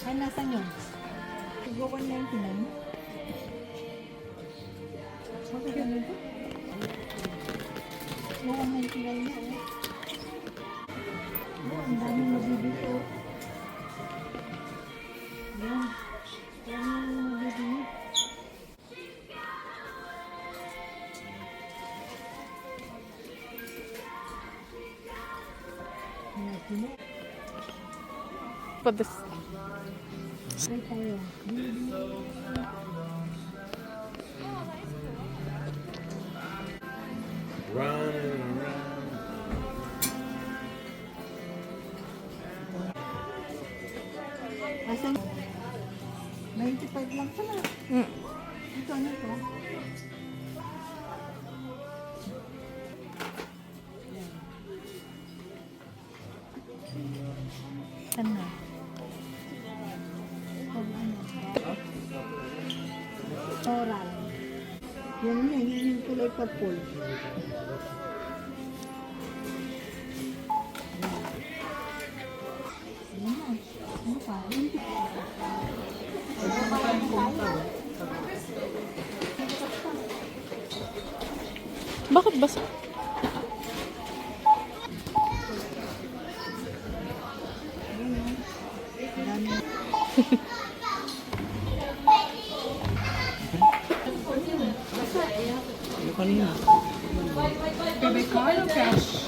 Ay, nasan yun? Siguro 199. Bakit ganun ito? 199 na eh. Oh, ang daming mabibili oh. Yan. Daming mabibili. Padas. Ay, tayo. Running around. Asan? 95 lang pala. Ito, ano ito? Saan na? Oral. Yan yun, yun yung kulay purple. Ayan na. Ano pa? Bakit basa? Ano kanina? Debit card o cash?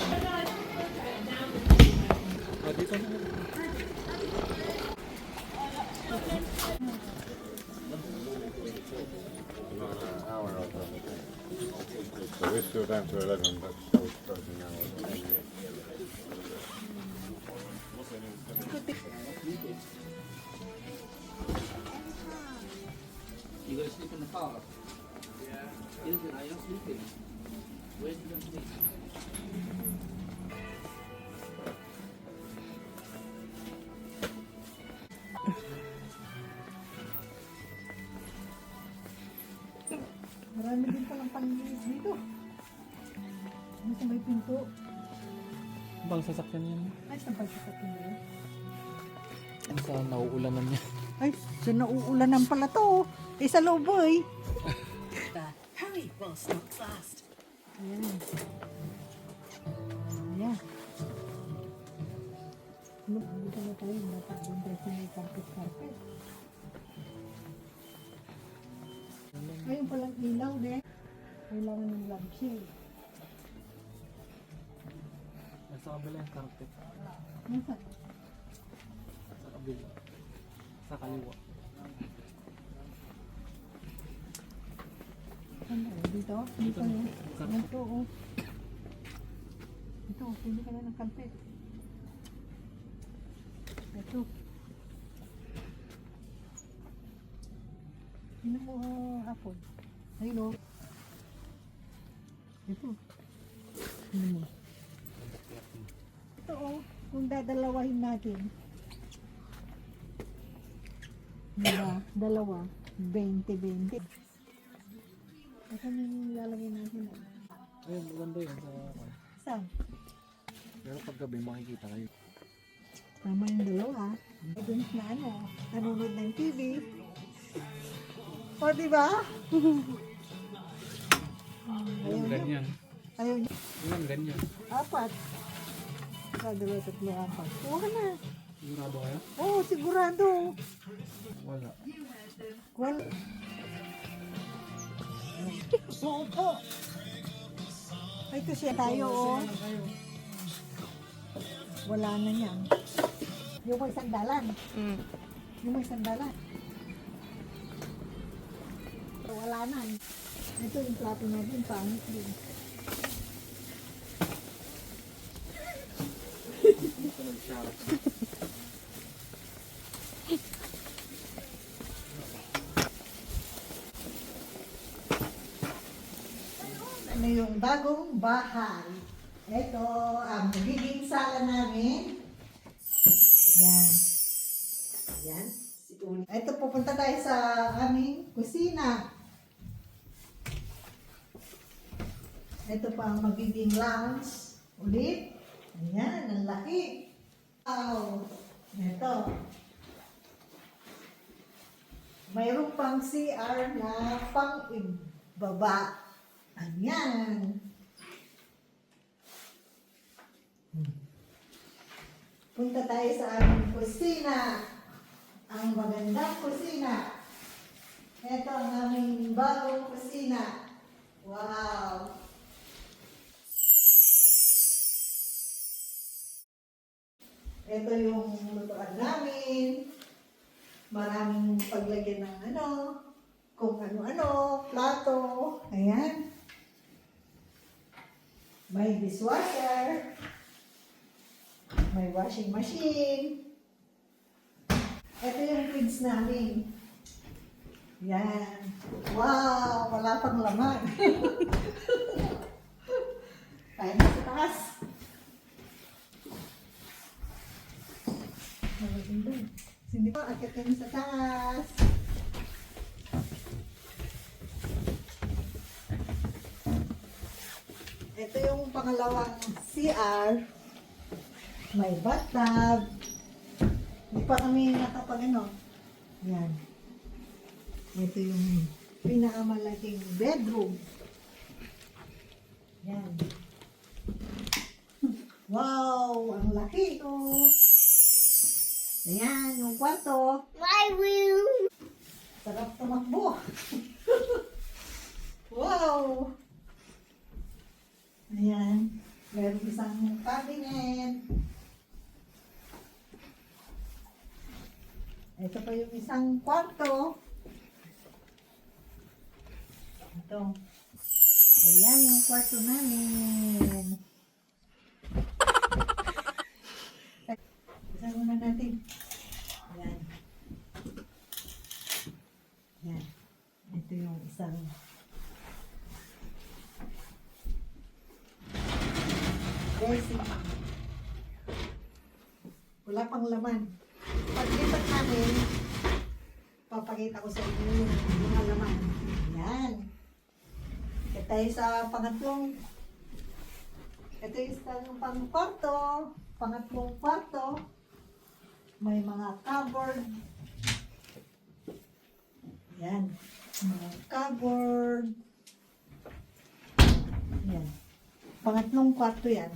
Dito na. Hour or so. So we're still down to 11, but still closing hours. You gonna sleep in the car? Yeah. Ilse, are you sleeping? Where do you sleep? Marami din palang panlinis dito. Ano sa may pinto? Bang sasakyan yan? Ay, saan pa sa pinto? Sa nauulanan niya. Ay, sa nauulanan pala to. Eh, sa loob eh. Hurry while stocks last. Ayan. Ayan. Ano, dito na tayo. Napagbuntay sa may carpet-carpet. Ayun palang ilaw, ne? Kailangan ng lampshade. Nasa kabila yung carpet. Nasa? Sa kabila. Sa kaliwa. Ano? Dito? Dito na. Ito, oh. Ito, pili ka na ng carpet. Ito. Ano mo hapon? Ayun, oh. Ito. Ano mo? Ito, oh. Kung dadalawahin natin. Diba? Dalawa. 20-20. Saan yung lalagay natin? Ayun, maganda yun sa Saan? pero paggabi makikita kayo. Tama yung dalawa. Dun na ano, nanonood ng TV. O, diba? Ayaw niyo. Ganyan. Ayaw niyo. Yung ganyan. 4. Dalawa, tatlo, 4. Kuha ka na. Sigurado kayo? Oo, sigurado. Wala. Wala. Oo po. Ay, ito siya tayo, oh. Wala na yan. Yung may sandalan. Yung may sandalan. So, wala na. Ito yung plato natin, pangit din. Ano yung bagong bahay. Ito ang magiging sala namin. Yan. Yan. Ito, pupunta tayo sa aming kusina. Ito pa ang magiging lounge. Ulit. Ayan, ang laki. Wow. Ito. Mayroon pang CR na pang-ibaba. Ayan. Punta tayo sa aming kusina. Ang magandang kusina. Ito ang aming bagong kusina. Wow! Ito yung lutuan namin. Maraming paglagyan ng kung ano-ano, plato. Ayan. May dishwasher. May washing machine. Ito yung fridge namin. Yan. Wow! Wala pang laman. Tayo na sa taas. Hindi ko akit kami sa taas. Ito yung pangalawang CR. May bathtub. Hindi pa kami Yan. Ito yung pinakamalaking bedroom. Yan. Wow! Ang laki ito. Ayan, yung kwarto. My room. Sarap tumakbo. Wow! Ayan. Meron isang cabinet. Ito pa yung isang kwarto. Ito. Ayan yung kwarto namin. Isa muna natin. Ayan. Ayan. Ito yung isang dressing. Wala pang laman. Paglipat namin, papakita ko sa inyo yung mga laman. Ayan. Ito tayo sa pangatlong. Ito yung pang-kwarto. Pangatlong kwarto. May mga cupboard. Ayan. Mga cupboard. Ayan. Pangatlong kwarto yan.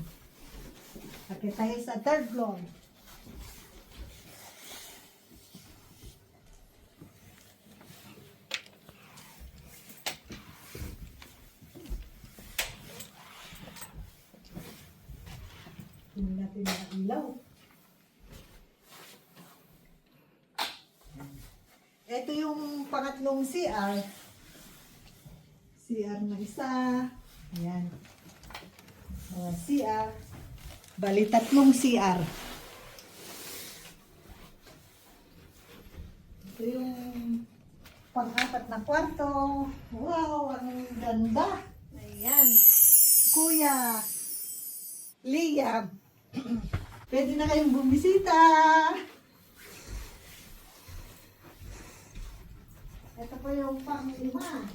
Akit tayo sa third floor. Hindi natin nakailaw. Ito yung pangatlong CR. CR na isa. Ayan. Mga CR. Bali, tatlong CR. Ito yung pang-apat na kwarto. Wow, ang ganda. Ayan. Kuya Liam. Pwede na kayong bumisita. Ito po yung pang-lima.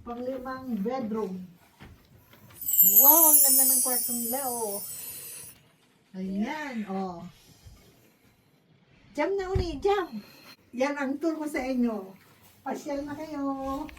Pang-limang bedroom. Wow, ang ganda ng kwarto nila, oh. Ayan, oh. Jam na uni, jam. Yan ang tour ko sa inyo. Pasyal na kayo.